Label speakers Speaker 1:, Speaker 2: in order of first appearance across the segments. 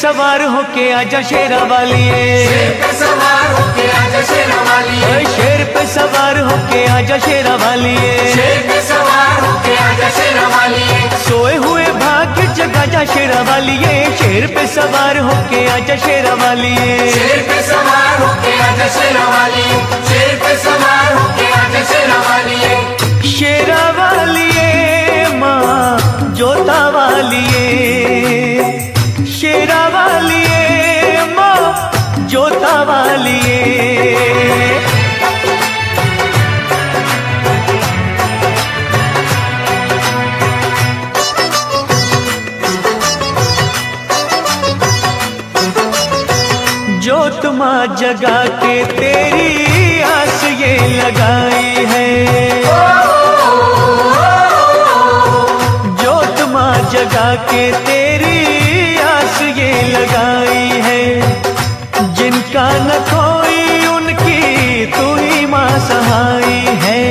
Speaker 1: सवार होके आजा शेरा वालिए,
Speaker 2: शेर पे सवार होके आजा शेरा वालिए,
Speaker 1: ओए शेर पे सवार होके आजा शेरा वालिए,
Speaker 2: शेर पे सवार होके आजा शेरा वालिए,
Speaker 1: सोए हुए भाग्य जगा जा शेरा वालिए, शेर पे सवार होके आजा शेरा वालिए,
Speaker 2: शेर पे सवार होके आजा शेरा वालिए, शेर पे सवार होके आजा शेरा वालिए,
Speaker 1: शेरा वालिए माँ जोता वालिए, शेरा वालिए माँ जोता वालिए। जोत माँ जगा के तेरी आस ये लगाई है, जोत माँ जगा के तेरी आस ये लगाई है, जिनका न कोई उनकी तू ही माँ सहाई है,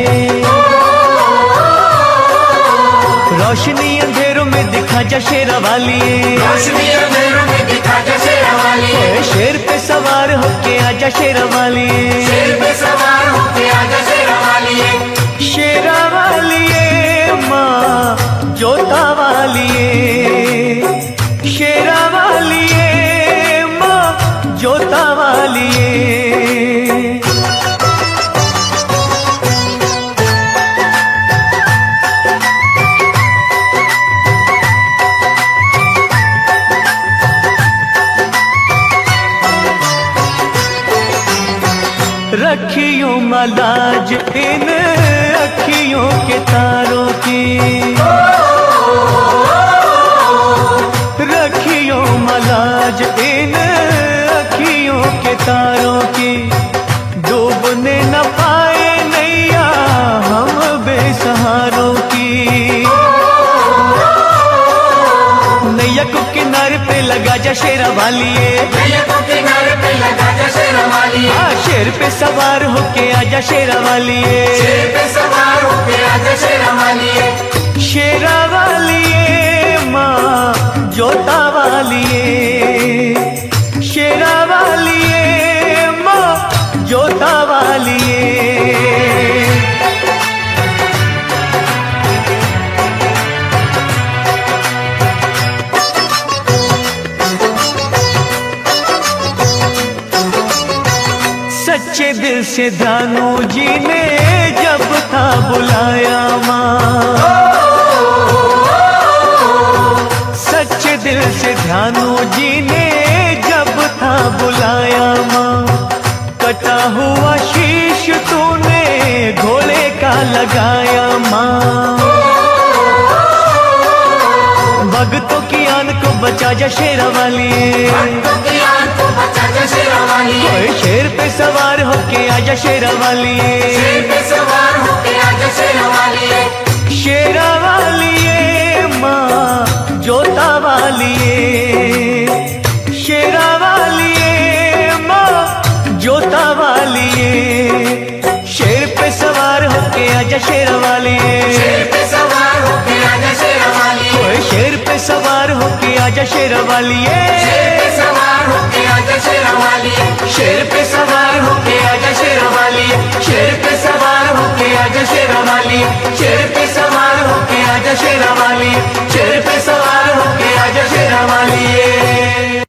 Speaker 1: रोशनी अंधेरों में दिखा जा शेरा वालिए,
Speaker 2: रोशनी अंधेरों में दिखा जा शेरा वालिए,
Speaker 1: शेर पे सवार होके आजा शेरा वालिए,
Speaker 2: शेर पे सवार होके आजा शेरा वालिए,
Speaker 1: शेरा वालिए माँ जोता वालिए, शेरा वालिए माँ जोता वालिए। रखियों मलाज इन अखियों के तारों की, रखियों मलाज इन अखियों के तारों की, डूबने न पाए नैया हम बेसहारों की, नैया को किनारे पे लगा जा शेरा वालिए,
Speaker 2: नैया को किनारे पे लगा जा शेरा वालिए,
Speaker 1: शेर पे सवार होके आजा शेरा वालिए,
Speaker 2: शेर पे सवार होके आजा शेरा वालिए,
Speaker 1: शेरा वालिए माँ जोता वालिए, शेरा वालिए माँ जोता वालिए। सच्चे दिल से दानू जी ने जब था बुलाया माँ, सच्चे दिल से ध्यानू जी ने जब था बुलाया माँ, कटा हुआ शीश तूने घोड़े का लगाया माँ, भक्तों की आन को बचा जा शेरा वालिए,
Speaker 2: भक्तों की आन को बचा जा शेरा वालिए,
Speaker 1: ओए शेर पे सवार होके आजा शेरा वालिए,
Speaker 2: शेर पे सवार होके आजा शेरा वालिए,
Speaker 1: शेरा वालिए माँ जोता वालिए, शेरा वालिए माँ जोता वालिए, शेर पे सवार होके आजा शेरा वालिए,
Speaker 2: शेर पे सवार होके आजा शेरा वालिए,
Speaker 1: ओए शेर पे सवार होके आजा शेरा वालिए,
Speaker 2: शेर पे सवार होके आजा शेरा वालिए,
Speaker 1: शेर पे सवार होके आजा शेरा वालिए, शेर पे सवार होके आजा शेरा वालिए, शेर पे सवार होके आजा शेरा वालिए, शेर पे सवार होके आजा शेरा वालिए।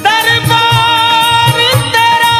Speaker 3: दरबार तेरा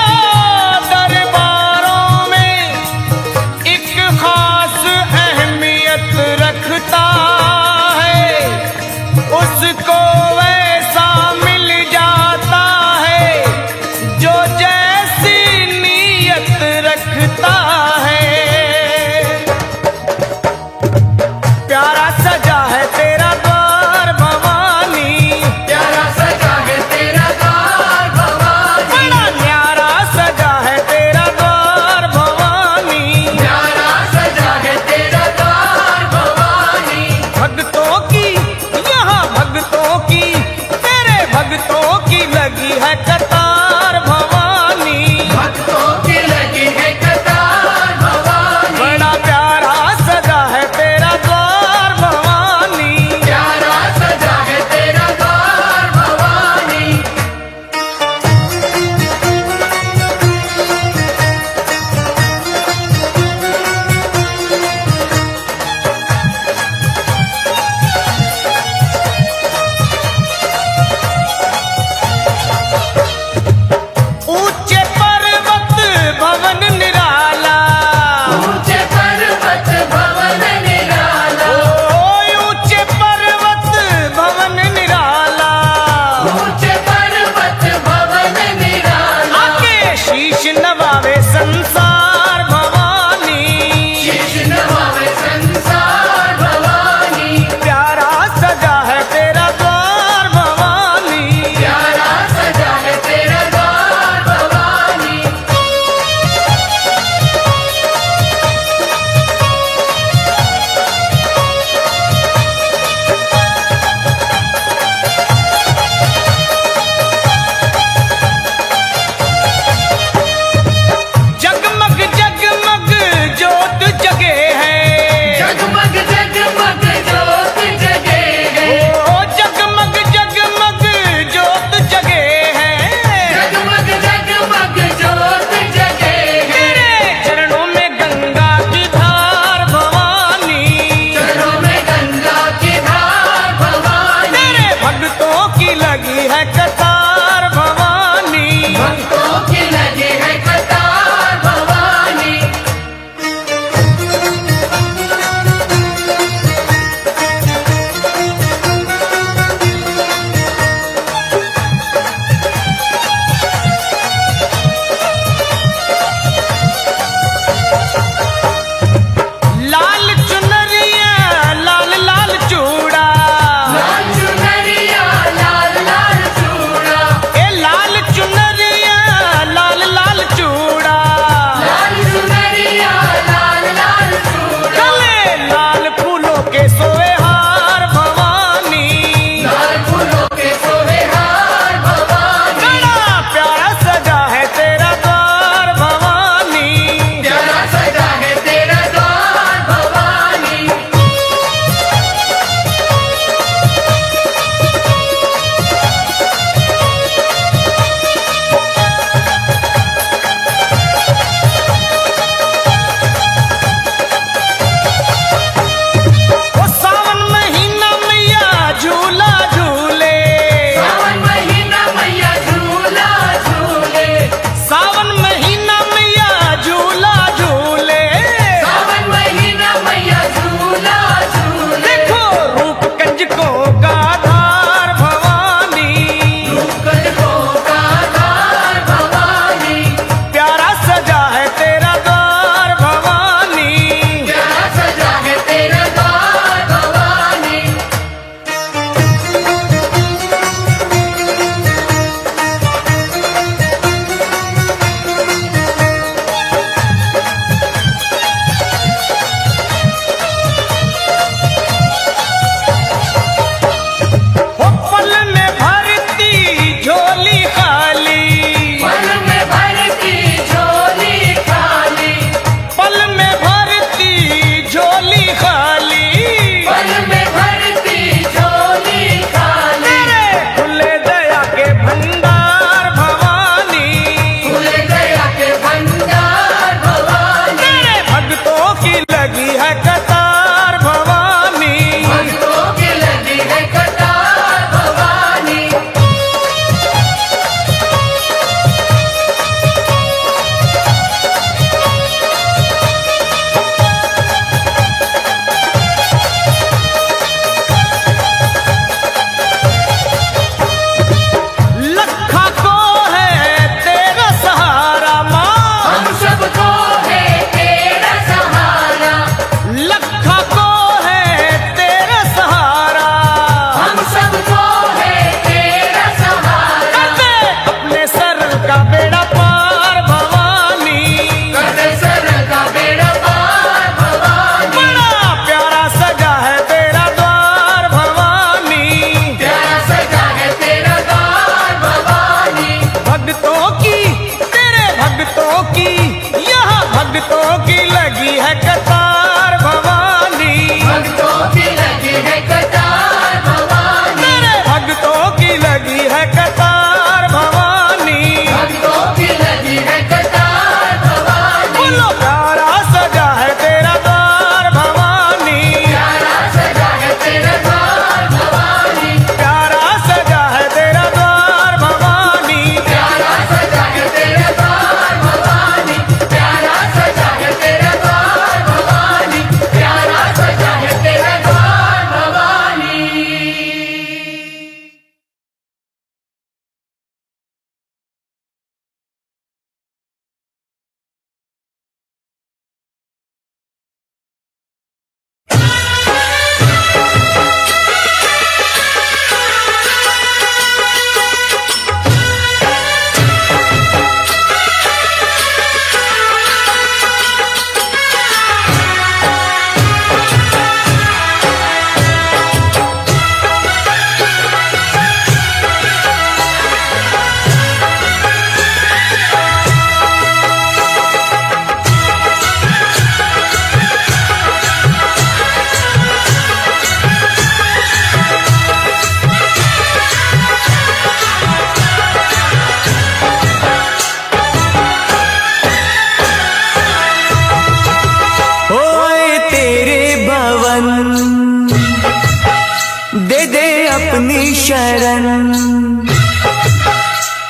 Speaker 1: अपनी शरण,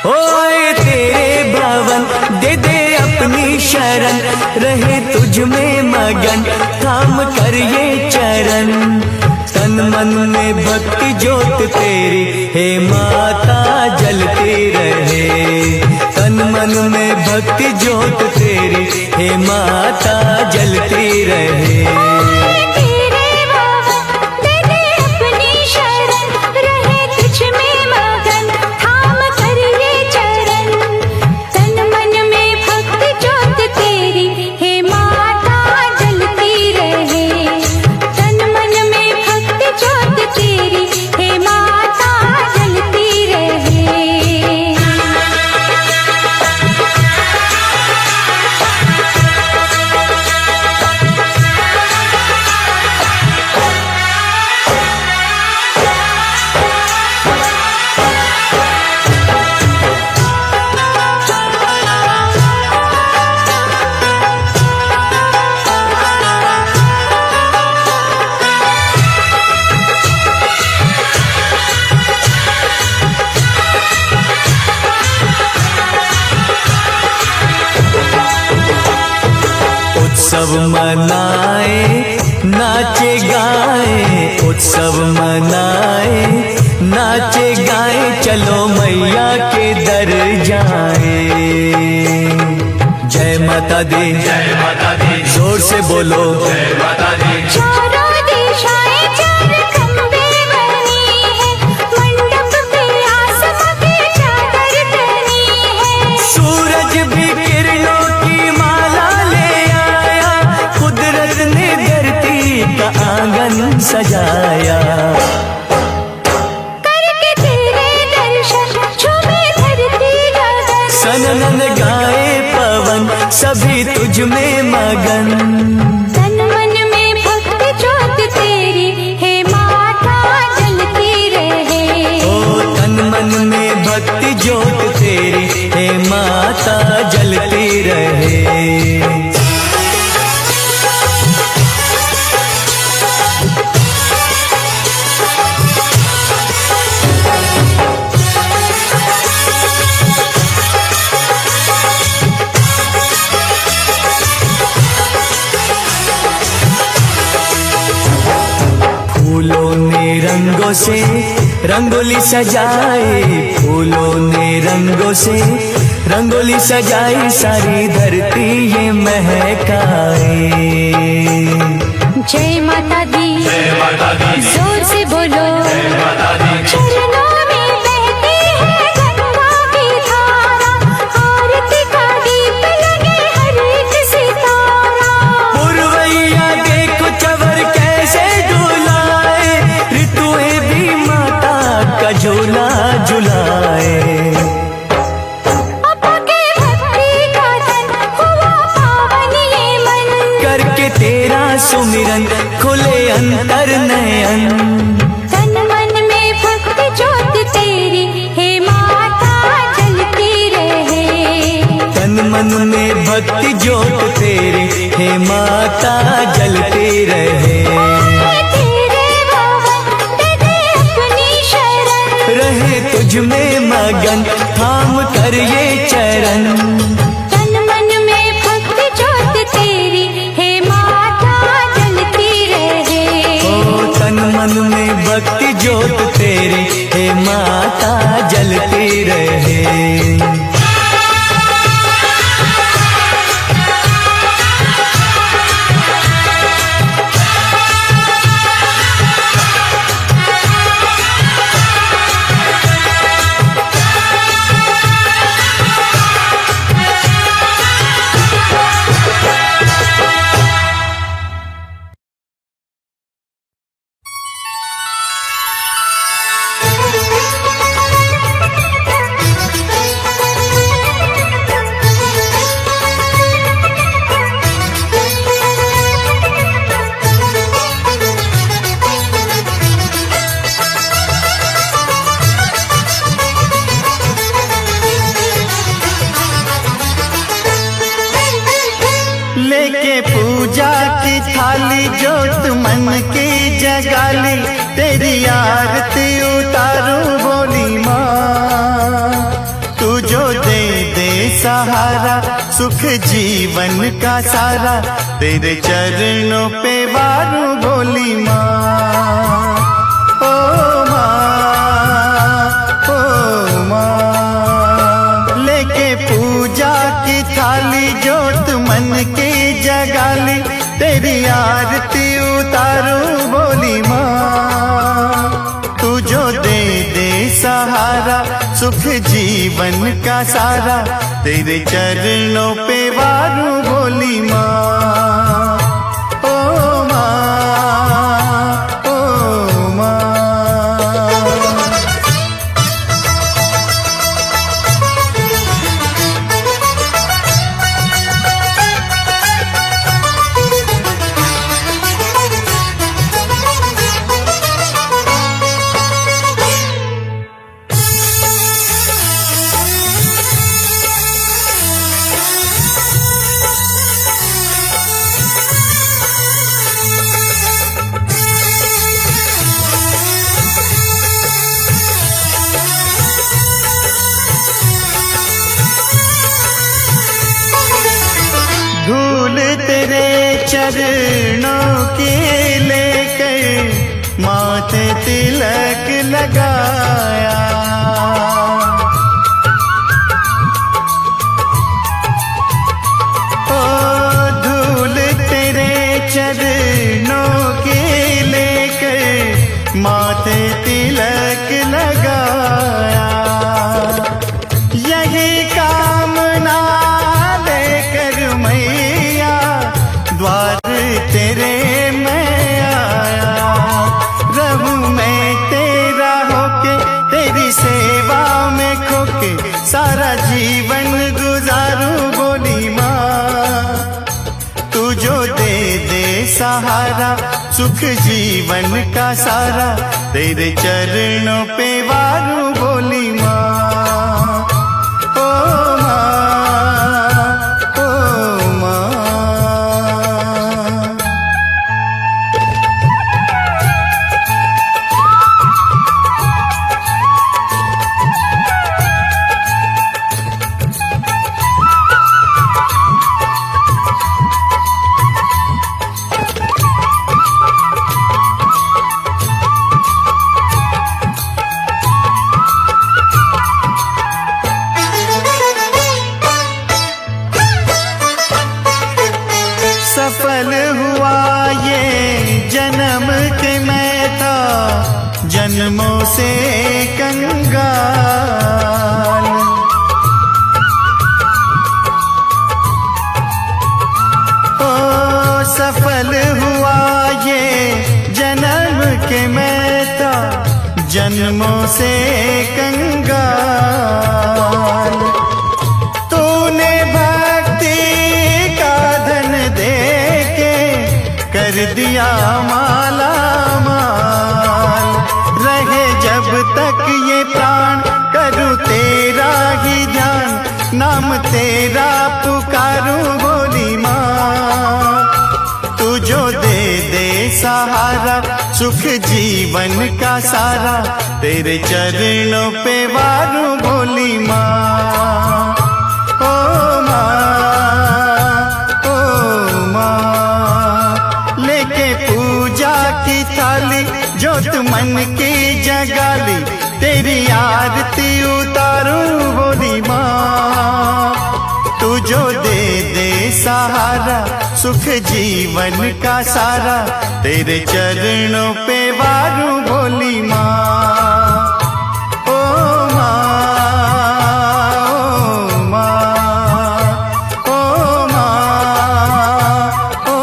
Speaker 1: ओए तेरे भवन दे दे अपनी शरण, रहे तुझ में मगन थाम कर ये चरण। तन मन में भक्ति ज्योत तेरी हे माता जलती रहे, तन मन में भक्ति ज्योत तेरी हे माता जलती रहे। उत्सव मनाए नाचे गाए, उत्सव मनाए नाचे गाए, चलो मैया के दर जाए। जय माता दी,
Speaker 2: जय माता दी,
Speaker 1: जोर से बोलो
Speaker 2: जय माता दी।
Speaker 3: चारों दिशाएं चार खंबे बनी है, मंडप पे आसमां पे चादर तनी है।
Speaker 1: सूरज भी किरणों की माला ले आया, कुदरत ने धरती का आंगन सजाया।
Speaker 3: करके तेरे दर्शन झूमे धरती गगन,
Speaker 1: सनन गाए पवन सभी तुझ में मगन।
Speaker 3: तन मन में भक्ति ज्योत तेरी हे माता जलती रहे।
Speaker 1: ओ तन मन में भक्ति ज्योत तेरी हे माता जलती रहे। फूलों ने रंगों से रंगोली सजाए, फूलों ने रंगों से रंगोली सजाई, सारी धरती ये महकाए।
Speaker 3: जय माता दी,
Speaker 2: जय माता दी,
Speaker 3: जोर से बोलो
Speaker 2: जय माता दी।
Speaker 3: चरणों में बहती है गंगा की धारा, आरती का दीप लगे हर एक सितारा।
Speaker 1: पुरवैया देखो चवर कैसे झूलाए, ऋतुएं भी माता का झूला झुलाए।
Speaker 3: अपा के भक्ति का धन हुआ पावन ये मन,
Speaker 1: करके तेरा सुमिरन खुले अंतर नयन।
Speaker 3: तन मन में भक्ति ज्योत तेरी हे माता जलती रहे।
Speaker 1: तन मन में भक्ति ज्योत तेरी हे माता जलती रहे।
Speaker 3: तेरे भवन दे दे अपनी शरण,
Speaker 1: रहे तुझ में मगन थाम कर ये चरण।
Speaker 3: तन मन में भक्ति ज्योत तेरी हे माता जलती रहे।
Speaker 1: ओ तन मन में भक्ति ज्योत तेरी हे माता जलती रहे।
Speaker 4: जगाली तेरी आरती उतारूं बोली माँ। तू जो दे दे सहारा सुख जीवन का सारा, तेरे चरणों पे वारूं बोली माँ। ओ माँ, ओ माँ, लेके पूजा की थाली जोत मन की जगाली, तेरी आरती उतारूं बोली माँ। तू जो दे दे सहारा सुख जीवन का सारा, तेरे चरणों पे वारूं बोली माँ। ओ माँ, ओ माँ। धूल तेरे चरणों की लेकर माथे तिलक लगाया। ओ धूल तेरे चरणों की लेकर माथे तिलक लगाया। यही कामना द्वार तेरे मैं आया। रहूं मैं तेरा होके तेरी सेवा में खोके, सारा जीवन गुजारूं बोली माँ। तू जो दे दे सहारा सुख जीवन का सारा, तेरे चरणों पे वारूं बोली माँ। ओ माँ, ओ माँ। सफल हुआ ये जन्म के मैं था जन्मों से कंगाल। ओ सफल हुआ ये जन्म के मैं था जन्मों से कंगाल। तूने भक्ति का धन दे के कर दिया माला माल। रहे जब तक ये प्राण करूं तेरा ही ध्यान, नाम तेरा पुकारूं बोली माँ। तू जो दे दे सहारा सुख जीवन का सारा, तेरे चरणों पे वारूं बोली माँ। ओ माँ, ओ माँ, लेके पूजा की थाली जोत मन की जगाली, तेरी आरती उतारूं बोली माँ। तू जो दे दे सहारा सुख जीवन का सारा, तेरे चरणों पे वारूं बोली माँ। ओ माँ, ओ माँ, ओ माँ, ओ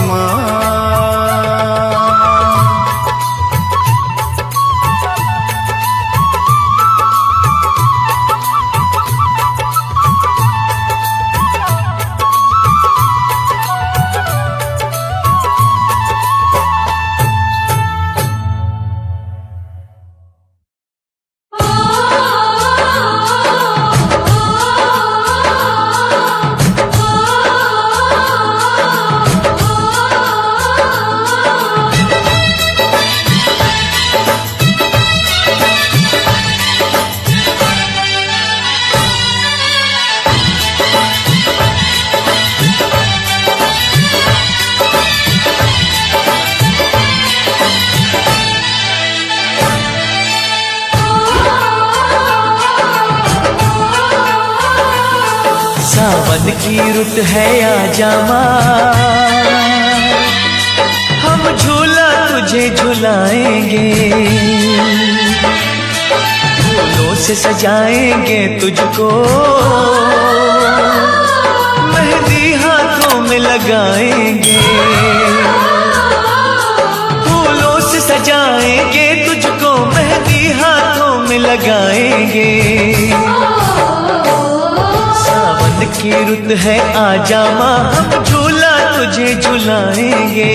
Speaker 4: माँ।
Speaker 1: सावन की रुत है आजा माँ, हम झूला तुझे झुलाएंगे, फूलों से सजाएंगे तुझको, मेहंदी हाथों में लगाएंगे, फूलों से सजाएंगे तुझको, मेहंदी हाथों में लगाएंगे। सावन की रुत है आजा माँ, हम झूला तुझे झुलाएंगे,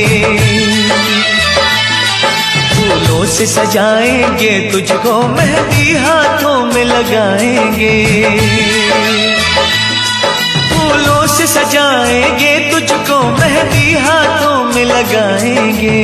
Speaker 1: फूलों से सजाएंगे तुझको, मेहंदी हाथों में लगाएंगे, फूलों से सजाएंगे तुझको, मेहंदी हाथों में लगाएंगे।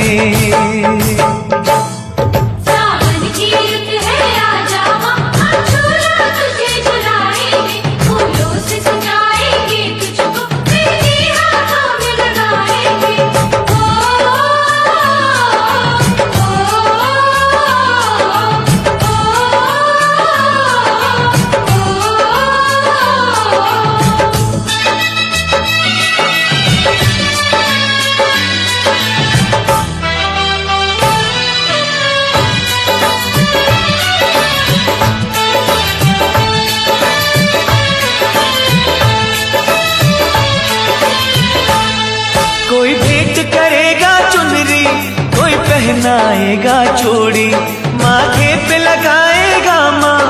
Speaker 1: कोई भेंट करेगा चुनरी, कोई पहनाएगा चूड़ी, माथे पे लगाएगा माँ,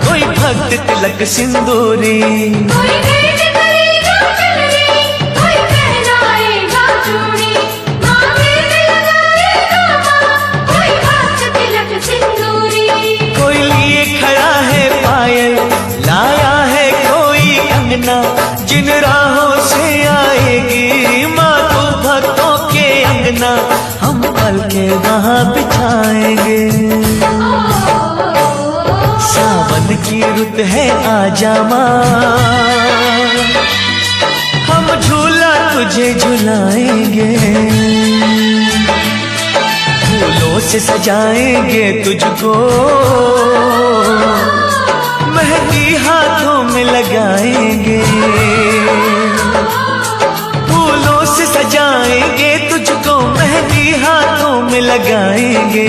Speaker 1: कोई भक्त तिलक सिंदूरी।
Speaker 3: कोई भेंट करेगा चुनरी, कोई पहनाएगा चूड़ी, माथे पे लगाएगा माँ, कोई भक्त तिलक सिंदूरी।
Speaker 1: कोई लिए खड़ा है पायल, लाया है कोई कंगना, जिन राहों से आएगी माँ तू भक्तों के अंगना, हम पल के वहाँ बिछाएंगे। सावन की रुत है आजा माँ, हम झूला तुझे झुलाएंगे, फूलों से सजाएंगे तुझको, मेहंदी हाथों में लगाएंगे, फूलों से सजाएंगे तुझको, मेहंदी हाथों में लगाएंगे।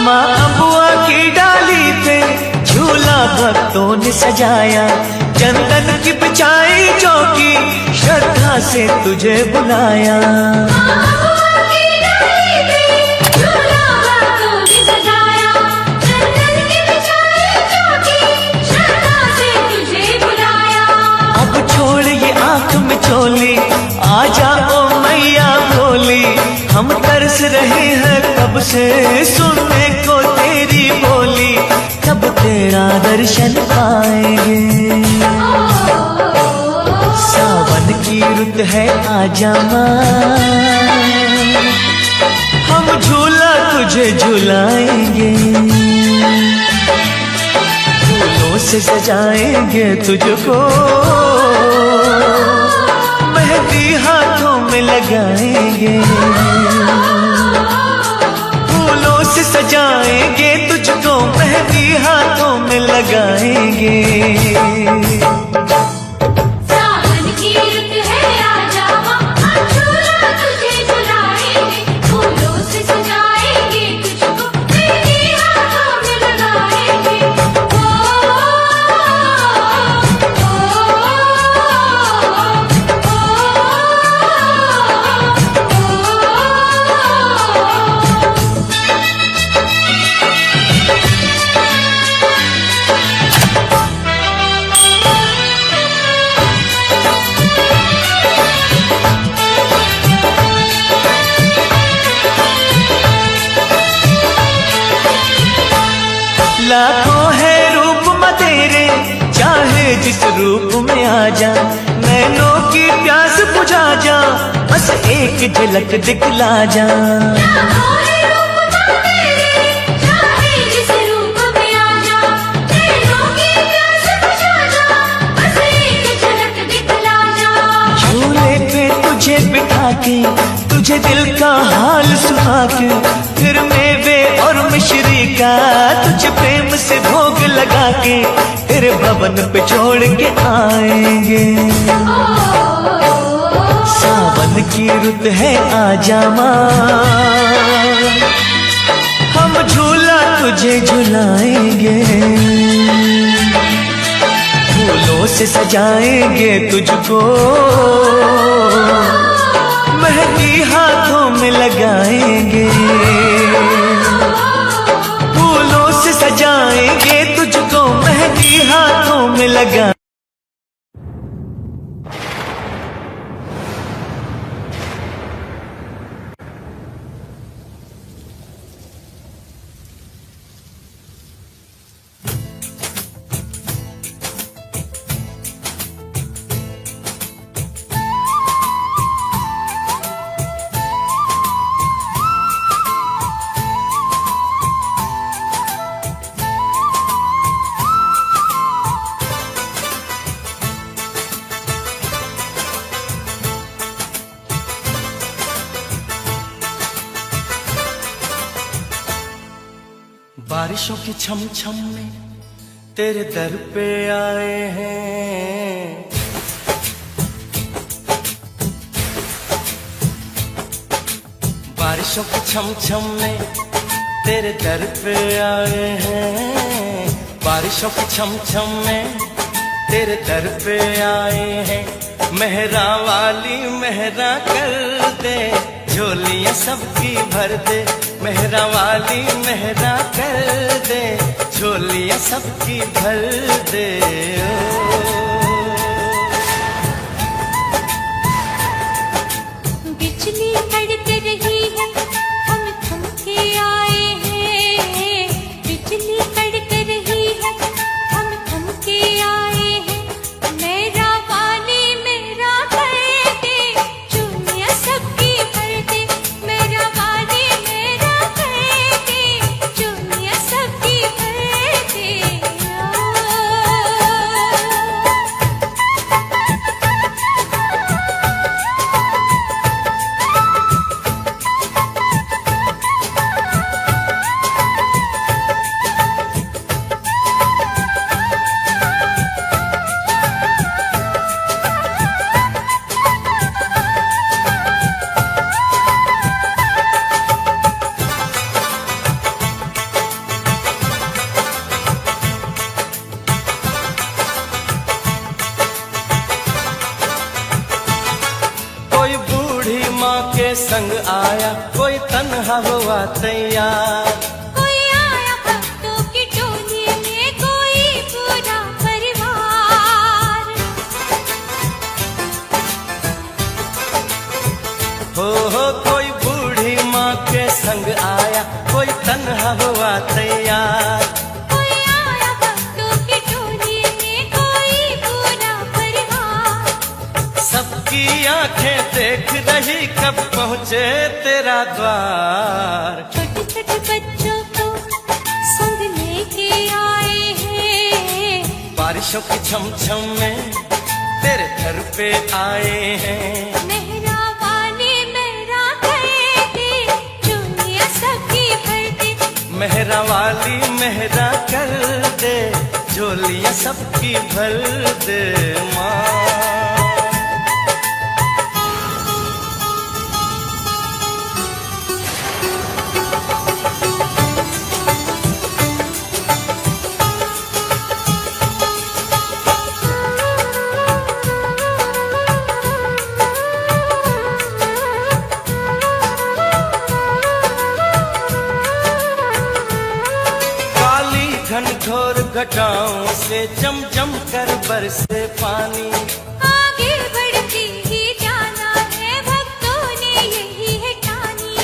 Speaker 1: माँ अबुआ की डाली पे झूला भक्तों ने सजाया, चंदन की बिछाई चौकी, श्रद्धा से तुझे बुलाया। अब छोड़ ये आँख में चोली, आ जाओ मैया भोली, हम तरस रहे हैं कब से सुनने को तेरी बोली, कब तेरा दर्शन पाएंगे। सावन की रुत है आजा माँ, हम झूला तुझे झुलाएंगे, फूलों से सजाएंगे तुझको, मेहंदी हाथों में लगाएंगे, फूलों से सजाएंगे तुझको, मेहंदी हाथों में लगाएंगे।
Speaker 3: सावन की रुत है आजा माँ, हम झूला तुझे झुलाएंगे, फूलों से सजाएंगे तुझको, मेहंदी हाथों में लगाएंगे।
Speaker 1: लाखों है रूप तेरे, चाहे जिस रूप में आ जा, नैनों की प्यास जा जा, बस एक झलक दिखला जा।
Speaker 3: मोहे रूप ना तेरे, चाहे जिस रूप में आ जा, तेरों की प्यास बुझा जा, बस एक झलक दिखला जा।
Speaker 1: झूले पे तुझे बिठा के, तुझे दिल का हाल सुना के, फिर मेवे और मिश्री का तुझे प्रेम से भोग लगा के, तेरे भवन पे छोड़ के आएंगे। सावन की रुत है आजा माँ, हम झूला तुझे झुलाएंगे, फूलों से सजाएंगे तुझको, मेहंदी हाथों में लगाएंगे, फूलों से सजाएंगे तुझको, मेहंदी हाथों में लगा। बारिशों की छम छम में तेरे दर पे आए हैं, बारिशों की छम छम में तेरे दर पे आए हैं, बारिशों की छम छम में तेरे दर पे आए हैं। मेहरा वाली मेहरा कर दे, झोलियां सबकी भर दे, मेहरा वाली मेहरा कर दे, झोलियां सबकी भर दे।
Speaker 3: बिजली कड़क रही है, हम थम के आए हैं, बिजली कड़क रही है, हम थम के आए हैं। मेरा वाली मेरा कर दे, चुनिया सबकी भर दे, मेरा वाली मेरा कर दे, चुनिया सबकी भर दे।
Speaker 1: कोई बूढ़ी माँ के संग आया, कोई तन्हा हुआ तैयार,
Speaker 3: कोई आया भक्तों की टोली में, कोई पूरा परिवार।
Speaker 1: हो कोई बूढ़ी माँ के संग आया, कोई तन्हा हुआ तैयार,
Speaker 3: कोई आया भक्तों की टोली में, कोई पूरा परिवार।
Speaker 1: सबकी आंखें देख रही कब पहुँचे तेरा द्वार।
Speaker 3: छोटे छोटे बच्चों को संग लेके आए हैं,
Speaker 1: बारिशों की छम छम में तेरे घर पे आए हैं।
Speaker 3: मेहरा वाली मेरा कर दे, चुनिया सबकी भर दे,
Speaker 1: मेहरा वाली मेहरा कर दे, झोलियां सबकी भर दे माँ। घनघोर घटाओं से जम जम कर बरसे पानी,
Speaker 3: आगे बढ़ती ही जाना है, भक्तों ने यही है ठानी।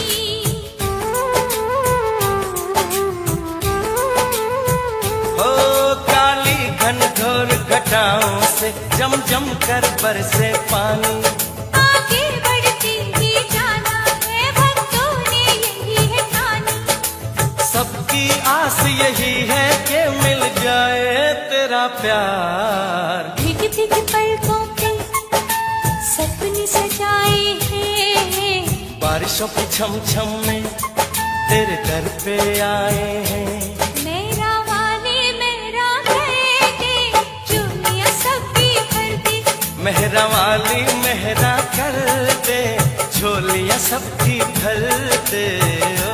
Speaker 1: हो काली घनघोर घटाओं से जम जम कर बरसे पानी,
Speaker 5: की आस यही है कि मिल जाए तेरा प्यार।
Speaker 3: भीग भीग पलकों पे सपने सजाए हैं,
Speaker 5: बारिशों की छम छम में तेरे दर पे आए हैं।
Speaker 3: मेरा वाली मेरा कहके चुनिया सबकी भर दी,
Speaker 5: मेहरा वाली मेहरा कर दे, झोलियां सबकी भर दे। ओ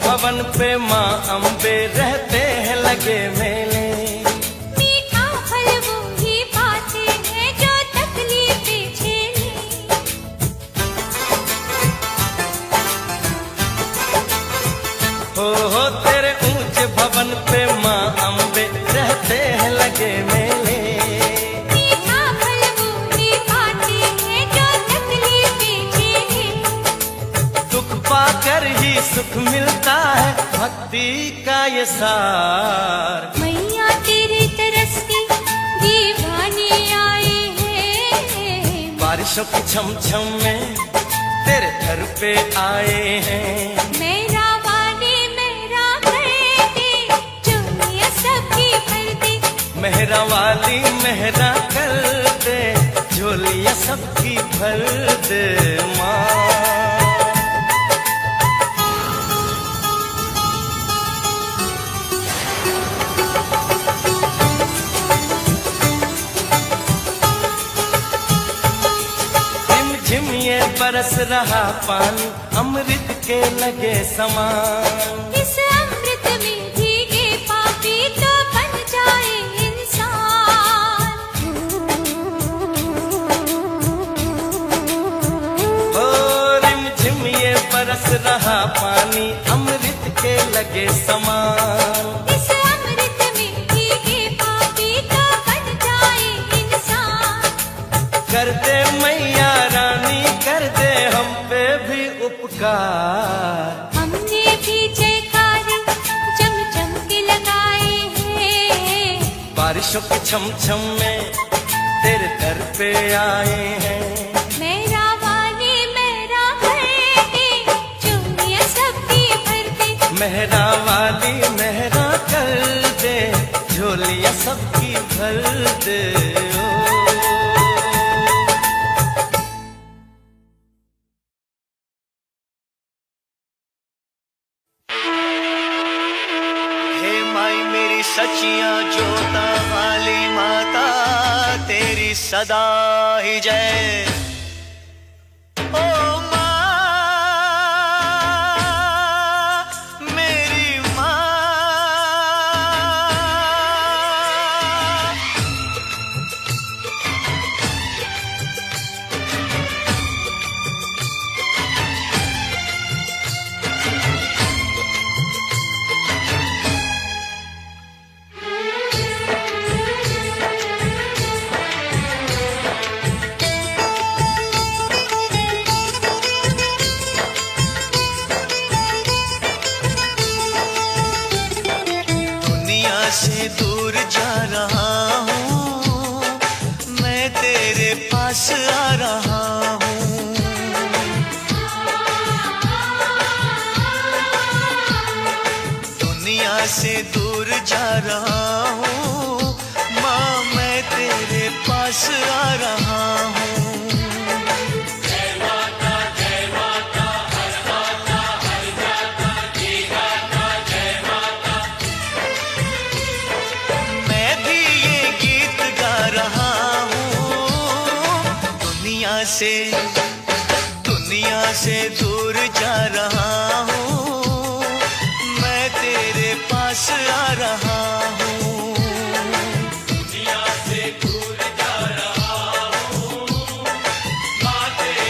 Speaker 5: भवन पे माँ अम्बे रहते हैं लगे मेले।
Speaker 3: मीठा फल वो ही पाते हैं जो तकलीफें झेले।
Speaker 5: हो तेरे ऊंचे भवन पे माँ अम्बे रहते हैं लगे मेले।
Speaker 3: मीठा फल वो ही पाते हैं जो तकलीफें झेले।
Speaker 5: दुख पाकर ही सुख मिलता है भक्ति का ये सार।
Speaker 3: मैया तेरी तरस की दीवाने आए हैं,
Speaker 5: बारिशों की छम छम में तेरे घर पे आए हैं।
Speaker 3: मेरा वाली मेरा कहके चुनिया सबकी भर दी,
Speaker 5: मेहरा वाली मेहरा कर दे, झोलियां सबकी भर दे माँ। झिम ये बरस रहा पानी अमृत के लगे समान।
Speaker 3: इस अमृत में भीगे पापी तो बन जाए इंसान।
Speaker 5: ओ रिम झिम ये बरस रहा पानी अमृत के लगे समान।
Speaker 3: इस अमृत में भीगे पापी तो बन जाए इंसान।
Speaker 5: कर दे मैया रानी कर दे हम पे भी उपकार।
Speaker 3: हमने भी जयकारे जम जम के लगाए हैं,
Speaker 5: बारिशों के छम छम में तेरे दर पे आए हैं।
Speaker 3: मेरा वाली मेरा कहके चुनिया सबकी भर दी,
Speaker 5: मेहरा वाली मेहरा कर दे, झोलियां सबकी भर दे। ओ
Speaker 1: सचियां जोता वाली माता तेरी सदा ही जय। ओ माँ मेरी माँ, से दूर जा रहा हूँ मैं तेरे पास आ रहा हूँ। दुनिया से दूर जा रहा हूँ माँ मैं तेरे पास आ रहा हूँ। दुनिया से दूर जा रहा हूँ मैं तेरे पास आ रहा हूँ। दुनिया से दूर जा रहा हूँ माँ तेरे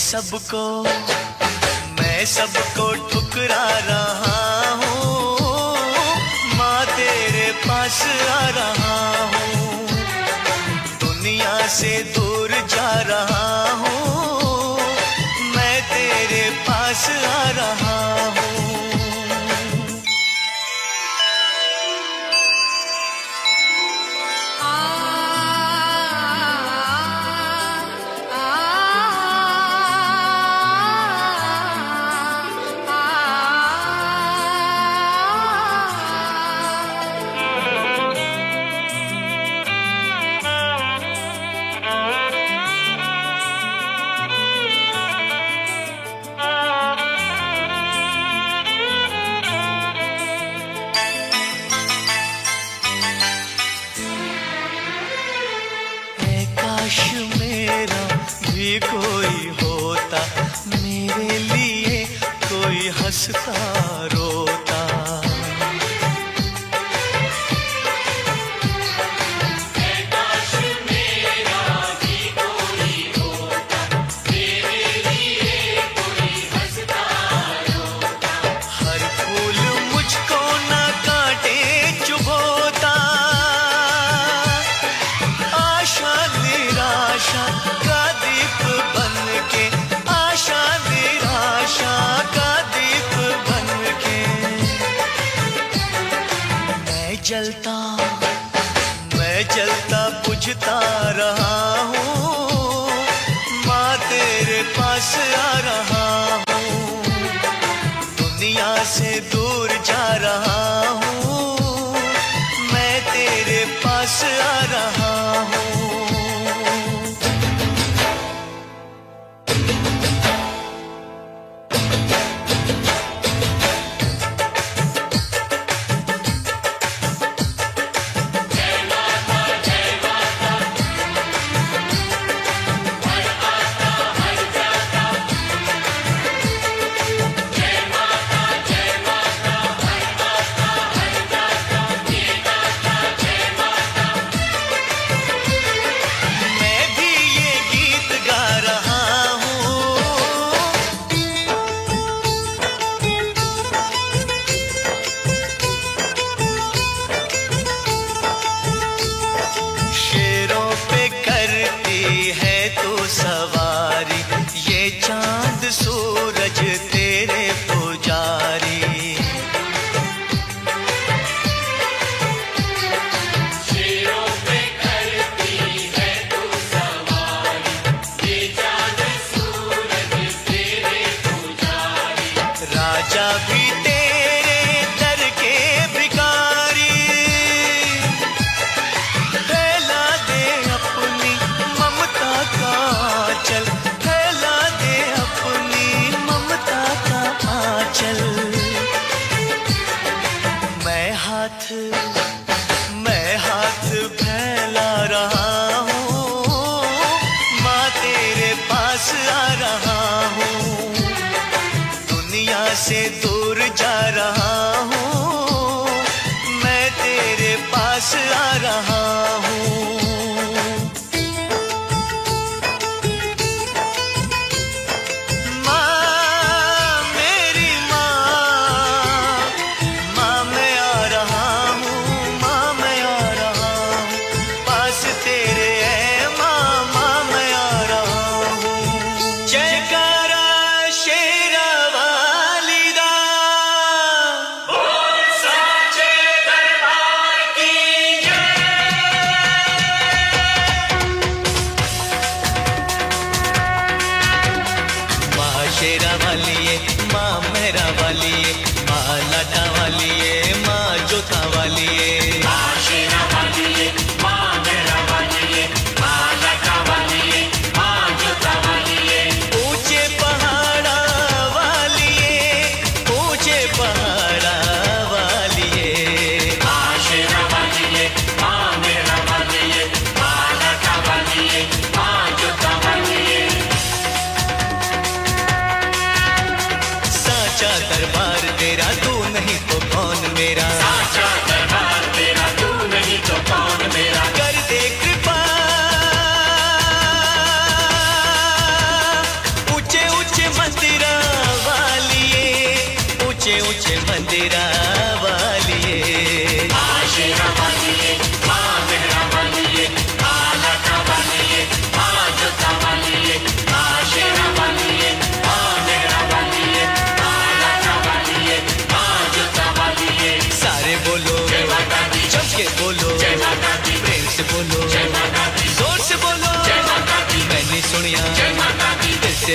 Speaker 5: सबको ठुकरा रहा हूँ, माँ तेरे पास आ रहा हूँ। दुनिया से दूर जा रहा हूँ, मैं तेरे पास आ रहा हूँ। काश मेरा भी कोई होता, मेरे लिए कोई हंसता रोता।
Speaker 2: काश मेरा भी कोई होता, मेरे लिए कोई हंसता रोता।
Speaker 5: हर फूल मुझको न काटे चुभोता, आशा निराशा का दीप बनके, आशा निराशा का दीप बनके। मैं जलता बुझता रहा हूँ, माँ तेरे पास आ रहा हूँ। दुनिया से दूर जा रहा हूँ, मैं तेरे पास आ रहा हूँ। मैं भी ये गीत गा रहा हूँ, शेरों पे करती है तू सवारी, ये चांद सूरज तेरे पुजारी।
Speaker 2: शेरों पे करती है तू सवारी, ये चाँद सूरज तेरे पुजारी।
Speaker 5: राजा भी तेरे दर के भिखारी, फैला दे अपनी ममता का आंचल, फैला दे अपनी ममता का आंचल। मैं हाथ फैला रहा हूँ, माँ तेरे पास आ रहा हूँ। दुनिया से दूर जा रहा हूँ, मैं तेरे पास आ रहा हूँ। माँ मेरी माँ, माँ मैं आ रहा हूँ, माँ मैं आ रहा हूँ। पास तेरे है माँ, माँ मैं आ रहा हूँ। जयकारा शेरा वाली दा,
Speaker 2: साचे दरबार की जय।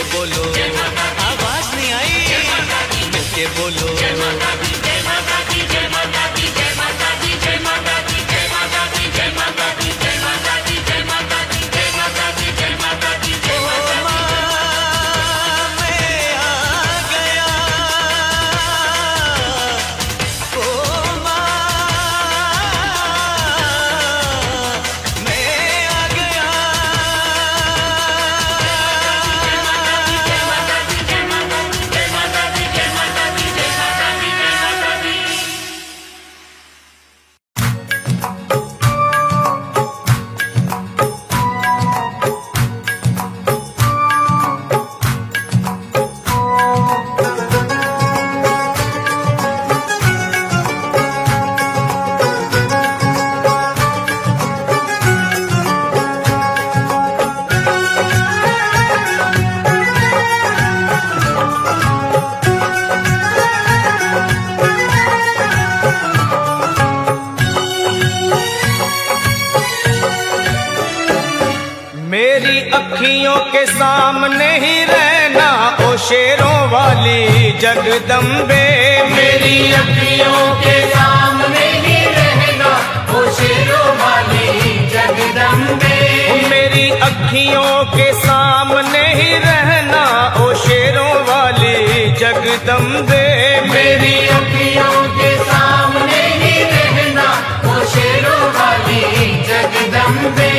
Speaker 5: मिलके बोलो, आवाज नहीं आई, मिलके बोलो, जय माता दी, जय माता दी, जय माता दी, जय माता दी, जय माता दी, जय माता दी, जय माता दी, जय माता दी, जय माता दी, जय माता दी, जय माता दी, जय माता दी।
Speaker 6: मेरी अखियों के सामने ही रहना ओ शेरों वाली जगदम्बे,
Speaker 2: मेरी अखियों के सामने ही रहना ओ शेरों वाली जगदम्बे,
Speaker 6: मेरी अखियों के सामने ही रहना ओ शेरों वाली जगदम्बे,
Speaker 2: मेरी अखियों के सामने ही रहना ओ शेरों वाली जगदम्बे।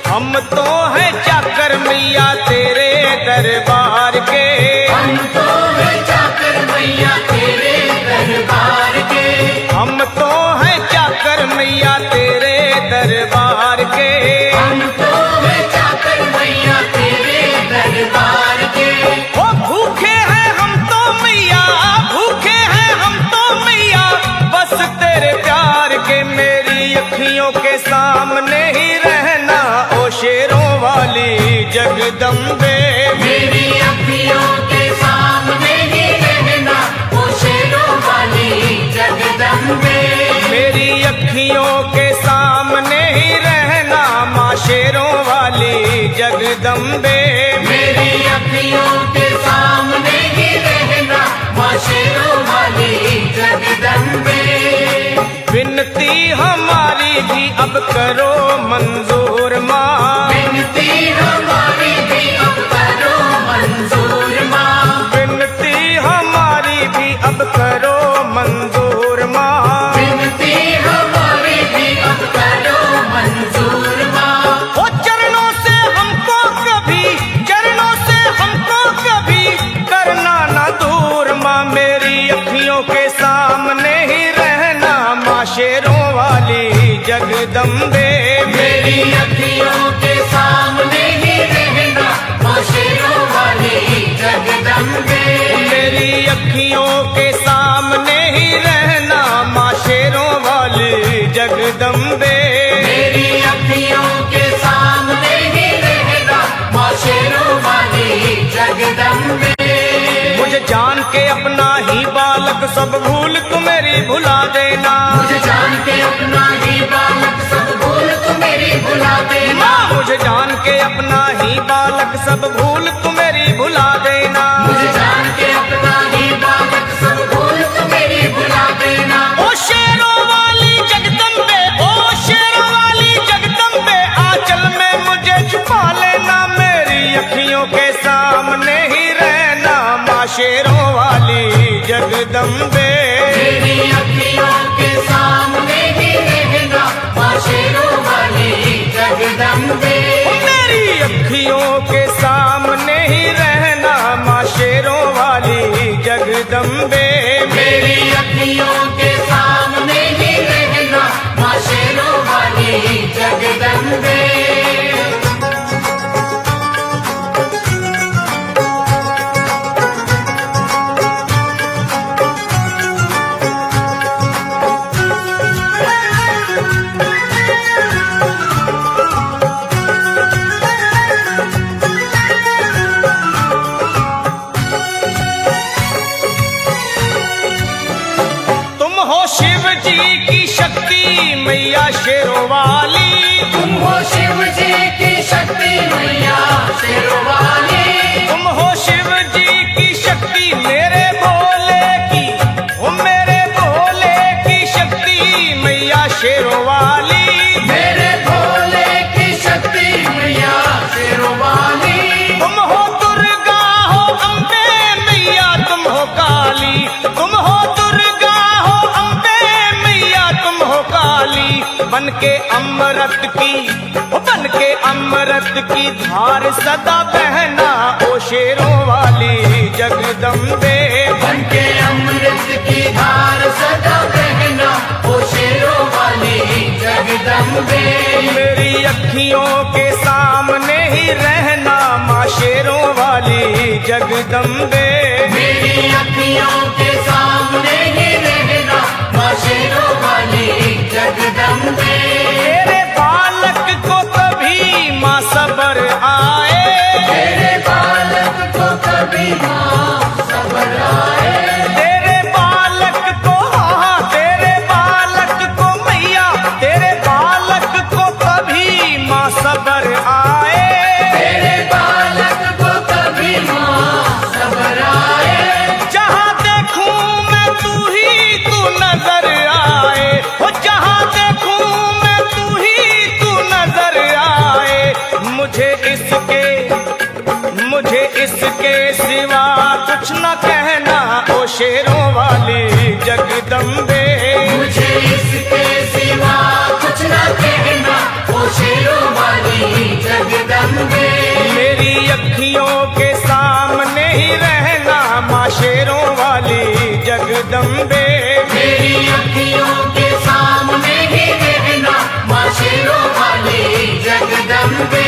Speaker 6: हम तो हैं चाकर मैया तेरे दरबार के,
Speaker 2: हम तो हैं चाकर मैया तेरे दरबार के,
Speaker 6: हम तो हैं चाकर मैया तेरे दरबार के,
Speaker 2: हम तो हैं चाकर मैया तेरे दरबार के।
Speaker 6: ओ भूखे हैं हम तो मैया, भूखे हैं हम तो मैया, बस तेरे प्यार के। मेरी अखियों के सामने ही रहना ओ शेरों वाली जगदम्बे,
Speaker 2: मेरी अखियों के सामने ही रहना ओ शेरों वाली जगदम्बे,
Speaker 6: मेरी अखियों के सामने ही रहना माँ शेरों वाली जगदम्बे,
Speaker 2: मेरी अखियों के सामने ही रहना माँ शेरों वाली जगदम्बे।
Speaker 6: विनती हमारी भी अब करो मंजूर माँ,
Speaker 2: विनती हमारी भी अब करो मंजूर माँ,
Speaker 6: विनती हमारी भी अब करो मंजूर माँ,
Speaker 2: विनती हमारी भी अब करो मंजूर माँ।
Speaker 6: ओ चरणों से हमको कभी, चरणों से हमको कभी करना ना दूर माँ। मेरी अखियों के सामने ही रहना माँ शेरों वाली जगदम्बे,
Speaker 2: मेरी अखियों के सामने ही रहना माँ शेरों वाली जगदम्बे,
Speaker 6: मेरी अखियों के सामने ही रहना माँ शेरों वाली जगदम्बे,
Speaker 2: मेरी अखियों के सामने ही रहना माँ शेरों वाली जगदम्बे।
Speaker 6: मुझे जान के अपना ही बालक सब भूल तू मेरी भुला देना,
Speaker 2: मुझे जान के अपना ही बालक सब भूल तू मेरी भुला देना,
Speaker 6: मुझे जान के अपना ही बालक सब भूल तू मेरी भुला देना,
Speaker 2: मुझे जान के अपना ही बालक सब भूल तू मेरी भुला देना।
Speaker 6: ओ शेरों वाली जगदम्बे, ओ शेरों वाली जगदम्बे, आंचल में मुझे छुपा लेना। मेरी अखियों के सामने ही रहना माँ शेरों वाली जगदम्बे,
Speaker 2: मेरी अखियों के सामने ही रहना माँ शेरों वाली जगदम्बे,
Speaker 6: मेरी अखियों के सामने ही रहना माँ शेरों वाली जगदम्बे,
Speaker 2: मेरी अखियों के सामने ही रहना माँ शेरों वाली जगदम्बे।
Speaker 6: शिव जी की शक्ति मैया शेरों वाली,
Speaker 2: तुम हो शिव जी की शक्ति मैया शेरों वाली,
Speaker 6: तुम शेरों वाली,
Speaker 2: मेरे भोले की शक्ति मैया शेरों वाली।
Speaker 6: तुम हो दुर्गा हो अम्बे मैया तुम हो काली, तुम हो दुर्गा हो अम्बे मैया तुम हो काली। बन के अमृत की धार सदा बहना ओ शेरों वाली जगदम्बे।
Speaker 2: बनके अमृत की धार सदा बहना ओ शेरों वाली जगदम्बे।
Speaker 6: मेरी अखियों के सामने ही रहना माँ शेरों वाली जगदम्बे।
Speaker 2: मेरी अखियों के सामने ही रहना माँ शेरों वाली जगदम्बे।
Speaker 6: तेरे बालक को कभी माँ सबर आए,
Speaker 2: तेरे बालक को कभी माँ सबर आए।
Speaker 6: तेरे बालक को हाँ तेरे बालक को मैया, तेरे बालक को कभी माँ सबर आए।
Speaker 2: तेरे बालक को कभी माँ सबर आए।
Speaker 6: जहाँ देखूं मैं तू ही तू नजर आए, हो जहाँ देखूं मैं तू ही तू नजर आए। मुझे इसके सिवा कुछ न कहना ओ शेरों वाली जगदम्बे।
Speaker 2: मुझे इसके सिवा कुछ न कहना ओ शेरों वाली जगदम्बे।
Speaker 6: मेरी अखियों के सामने ही रहना माँ शेरों वाली जगदम्बे।
Speaker 2: मेरी अखियों के सामने ही रहना माँ शेरों वाली जगदम्बे।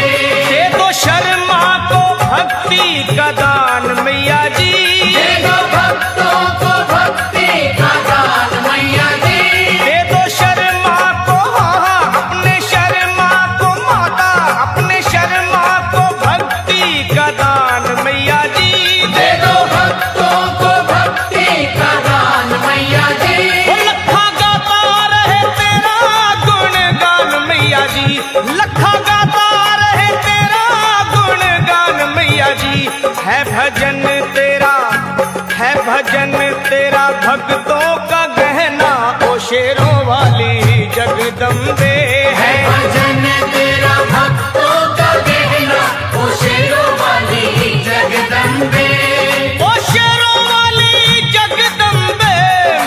Speaker 6: दे दो शर्मा को भक्ति का दान मैया जी,
Speaker 2: दे दो भक्तों को भक्ति का दान मैया जी।
Speaker 6: दे दो शर्मा को हाँ अपने शर्मा को माता, अपने शर्मा को भक्ति का दान मैया जी।
Speaker 2: दे दो भक्तों को भक्ति का दान मैया जी।
Speaker 6: वो लखा गाता रहे तेरा गुणगान मैया जी, लखा गाता रहे तेरा गुणगान मैया जी। है भजन तेरा भक्तों का गहना ओ शेरों वाली जगदम्बे।
Speaker 2: है भजन तेरा भक्तों का गहना ओ शेरों वाली जगदम्बे।
Speaker 6: ओ शेरों वाली जगदम्बे,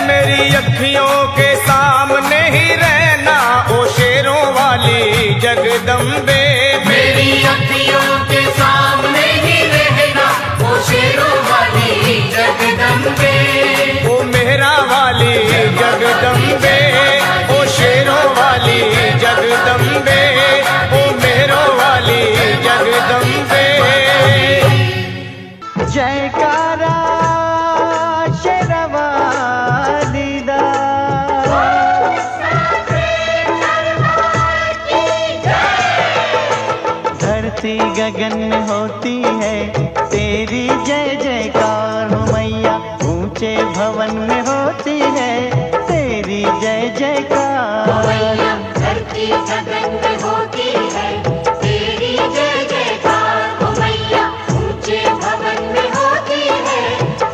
Speaker 6: मेरी अखियों के सामने ही रहना ओ शेरों वाली जगदम्बे।
Speaker 2: मेरी अखियों के सामने ही रहना ओ शेरों वाली जगदम्बे।
Speaker 6: ओ मेहरा वाली जगदम्बे, ओ शेरों वाली जगदम्बे, ओ मेहरों वाली जगदम्बे।
Speaker 4: जयकारा शेरवाली दा, धरती गगन में होती है तेरी जय जयकार हो मैया। ऊंचे भवन में होती है तेरी जय जयकार।
Speaker 3: धरती गगन में होती है तेरी जय जयकार हो मैया। ऊंचे भवन में होती है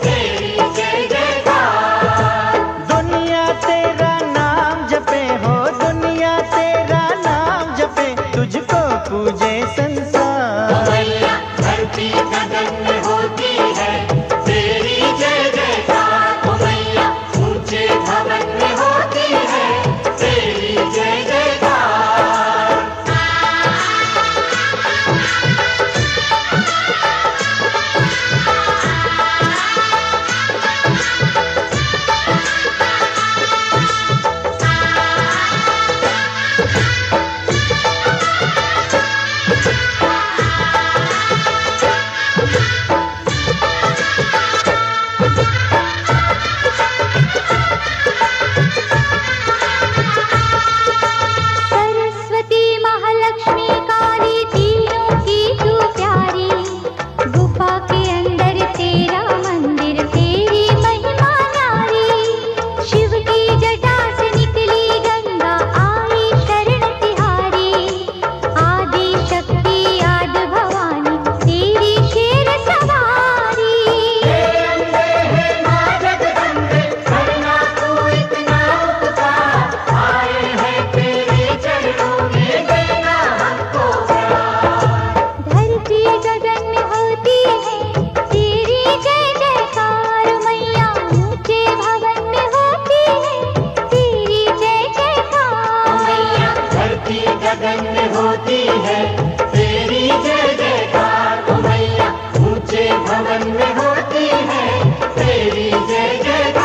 Speaker 3: तेरी जय जयकार।
Speaker 4: दुनिया तेरा नाम जपे हो, दुनिया तेरा नाम जपे, तुझको पूजे संसार।
Speaker 3: मैया धरती गगन में होती है तेरी जय जयकार हो मैया। ऊंचे भवन में होती है तेरी जय जयकार।
Speaker 2: होती है तेरी जय जयकार ओ मैया, ऊंचे भवन में होती है तेरी जय जयकार।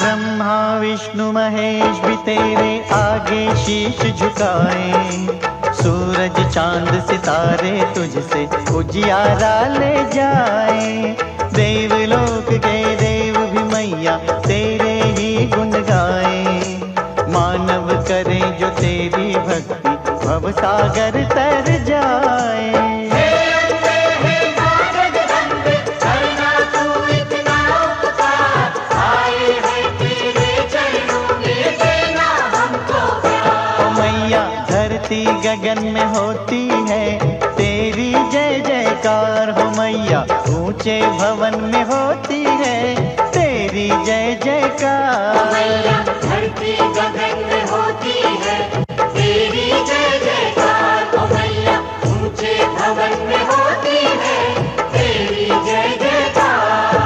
Speaker 4: ब्रह्मा विष्णु महेश भी तेरे आगे शीश झुकाए, सूरज चांद सितारे तुझसे उजियारा ले जाए। देवलोक के देव भी मैया तेरे ही गुण गाए, मानव करे जो तेरी भक्ति भव सागर तर जाए। धरती गगन में होती है तेरी जय जयकार हो मैया, ऊंचे भवन में होती है तेरी जय जयकार।
Speaker 2: मैया धरती गगन में होती है तेरी जय जयकार ओ मैया, ऊंचे भवन में होती है तेरी जय जयकार।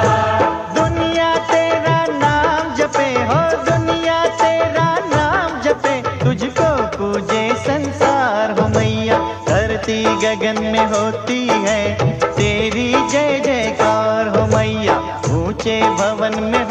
Speaker 4: दुनिया तेरा नाम जपे हो, दुनिया तेरा नाम जपे, तुझको पूजे संसार हो मैया। धरती गगन में होती है तेरी जय जयकार हो मैया, ऊंचे भवन में